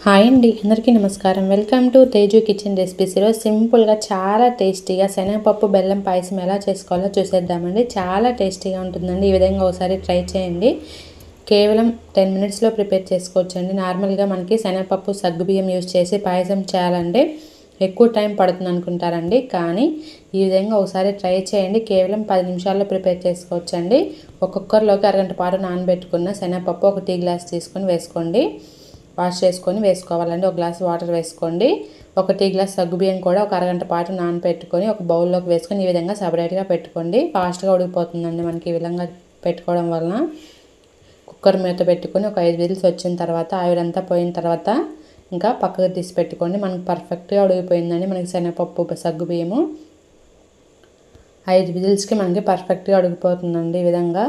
Hi అండి, అందరికీ నమస్కారం. Welcome to Teju kitchen recipes. ఈరోజు సింపుల్గా చాలా టేస్టీగా శనగపప్పు బెల్లం పాయసం ఎలా చేసుకోవాలో చూసేద్దామండి. చాలా టేస్టీగా ఉంటుందండి. ఈ విధంగా ఒకసారి ట్రై చేయండి. కేవలం 10 మినిట్స్లో ప్రిపేర్ చేసుకోవచ్చండి. నార్మల్గా మనకి శనగపప్పు సగ్గుబియ్యం యూజ్ చేసి పాయసం చేయాలంటే ఎక్కువ టైం పడుతుంది అనుకుంటారండి. కానీ ఈ విధంగా ఒకసారి ట్రై చేయండి. కేవలం 10 నిమిషాల్లో ప్రిపేర్ చేసుకోవచ్చండి. ఒక కుక్కర్లోకి అరగంట పాటు నానబెట్టుకున్న శనగపప్పు ఒక టీ గ్లాస్ తీసుకొని వేసుకోండి. వాష్ చేసుకొని వేసుకోవాలండి. ఒక గ్లాస్ వాటర్ వేసుకోండి. ఒక టీ గ్లాస్ సగ్గుబియ్యం కూడా ఒక అరగంట పాటు నానబెట్టుకొని ఒక బౌల్లోకి వేసుకొని ఈ విధంగా సపరేట్గా పెట్టుకోండి. ఫాస్ట్గా ఉడికిపోతుందండి మనకి ఈ విధంగా పెట్టుకోవడం వలన. కుక్కర్ మూత పెట్టుకొని ఒక 5 విజిల్స్ వచ్చిన తర్వాత ఆవిరంతా పోయిన తర్వాత ఇంకా పక్కకు తీసి పెట్టుకోండి. మనకు పర్ఫెక్ట్గా ఉడికిపోయిందండి మనకి శనగపప్పు సగ్గుబియ్యము. 5 విజిల్స్కి మనకి పర్ఫెక్ట్గా ఉడికిపోతుందండి. ఈ విధంగా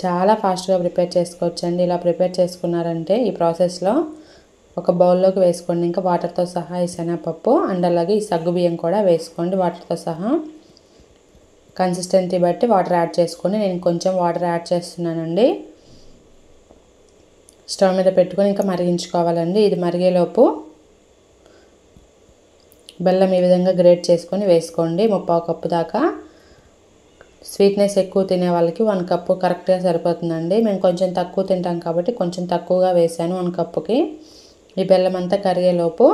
చాలా ఫాస్ట్గా ప్రిపేర్ చేసుకోవచ్చండి. ఇలా ప్రిపేర్ చేసుకున్నారంటే ఈ ప్రాసెస్లో ఒక బౌల్లోకి వేసుకోండి. ఇంకా వాటర్తో సహా ఈ శనగపప్పు అండ్ అలాగే ఈ సగ్గుబియ్యం కూడా వేసుకోండి వాటర్తో సహా. కన్సిస్టెన్సీ బట్టి వాటర్ యాడ్ చేసుకొని నేను కొంచెం వాటర్ యాడ్ చేస్తున్నానండి. స్టవ్ మీద పెట్టుకొని ఇంకా మరిగించుకోవాలండి. ఇది మరిగేలోపు బెల్లం ఈ విధంగా గ్రేట్ చేసుకొని వేసుకోండి. 1/4 కప్పు దాకా. స్వీట్నెస్ ఎక్కువ తినే వాళ్ళకి 1 కప్పు కరెక్ట్గా సరిపోతుందండి. మేము కొంచెం తక్కువ తింటాం కాబట్టి కొంచెం తక్కువగా వేసాను 1 కప్పుకి. ఈ బెల్లం అంతా కరిగేలోపు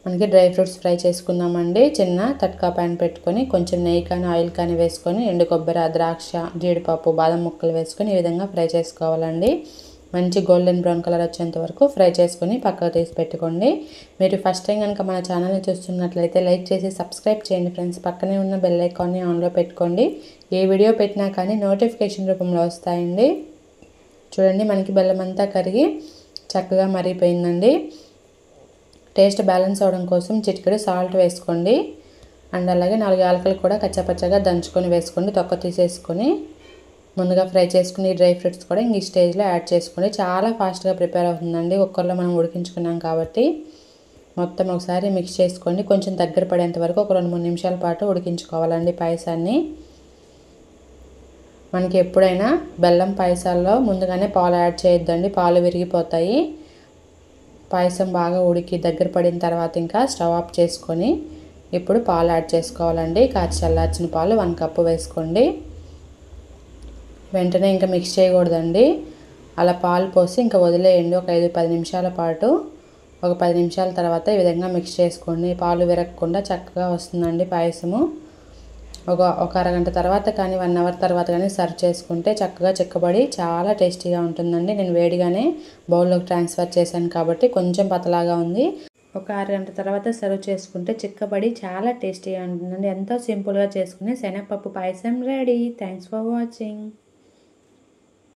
మనకి డ్రై ఫ్రూట్స్ ఫ్రై చేసుకుందామండి. చిన్న తట్కా ప్యాన్ పెట్టుకొని కొంచెం నెయ్యి కానీ ఆయిల్ కానీ వేసుకొని ఎండు కొబ్బరి, ద్రాక్ష, జీడిపప్పు, బాదం ముక్కలు వేసుకొని ఈ విధంగా ఫ్రై చేసుకోవాలండి. మంచి గోల్డెన్ బ్రౌన్ కలర్ వచ్చేంత వరకు ఫ్రై చేసుకొని పక్కకు తీసి పెట్టుకోండి. మీరు ఫస్ట్ టైం కనుక మన ఛానల్ని చూస్తున్నట్లయితే లైక్ చేసి సబ్స్క్రైబ్ చేయండి ఫ్రెండ్స్. పక్కనే ఉన్న బెల్ ఐకాన్ని ఆన్లో పెట్టుకోండి. ఏ వీడియో పెట్టినా కానీ నోటిఫికేషన్ రూపంలో వస్తాయండి. చూడండి మనకి బెల్లం అంతా కరిగి చక్కగా మరిగిపోయిందండి. టేస్ట్ బ్యాలెన్స్ అవ్వడం కోసం చిటికెడు సాల్ట్ వేసుకోండి. అండ్ అలాగే 4 యాలకులు కూడా కచ్చాపచ్చగా దంచుకొని వేసుకోండి. తొక్క తీసేసుకొని ముందుగా ఫ్రై చేసుకుని డ్రై ఫ్రూట్స్ కూడా ఈ స్టేజ్లో యాడ్ చేసుకోండి. చాలా ఫాస్ట్గా ప్రిపేర్ అవుతుందండి. కుక్కర్లో మనం ఉడికించుకున్నాం కాబట్టి మొత్తం ఒకసారి మిక్స్ చేసుకోండి. కొంచెం దగ్గర పడేంత వరకు ఒక 2-3 నిమిషాల పాటు ఉడికించుకోవాలండి పాయసాన్ని. మనకి ఎప్పుడైనా బెల్లం పాయసాల్లో ముందుగానే పాలు యాడ్ చేయొద్దండి. పాలు విరిగిపోతాయి. పాయసం బాగా ఉడికి దగ్గర పడిన తర్వాత ఇంకా స్టవ్ ఆఫ్ చేసుకొని ఇప్పుడు పాలు యాడ్ చేసుకోవాలండి. కాచి చల్లార్చిన పాలు 1 కప్పు వేసుకోండి. వెంటనే ఇంకా మిక్స్ చేయకూడదండి. అలా పాలు పోసి ఇంకా వదిలేయండి ఒక 5-10 నిమిషాల పాటు. ఒక 10 నిమిషాల తర్వాత ఈ విధంగా మిక్స్ చేసుకోండి. పాలు విరగకుండా చక్కగా వస్తుందండి పాయసము. ఒక అరగంట తర్వాత కానీ 1 అవర్ తర్వాత కానీ సర్వ్ చేసుకుంటే చక్కగా చిక్కబడి చాలా టేస్టీగా ఉంటుందండి. నేను వేడిగానే బౌల్లోకి ట్రాన్స్ఫర్ చేశాను కాబట్టి కొంచెం పతలాగా ఉంది. ఒక అరగంట తర్వాత సర్వ్ చేసుకుంటే చిక్కబడి చాలా టేస్టీగా ఉంటుందండి. ఎంతో సింపుల్గా చేసుకునే శనగపప్పు పాయసం రెడీ. Thanks for watching.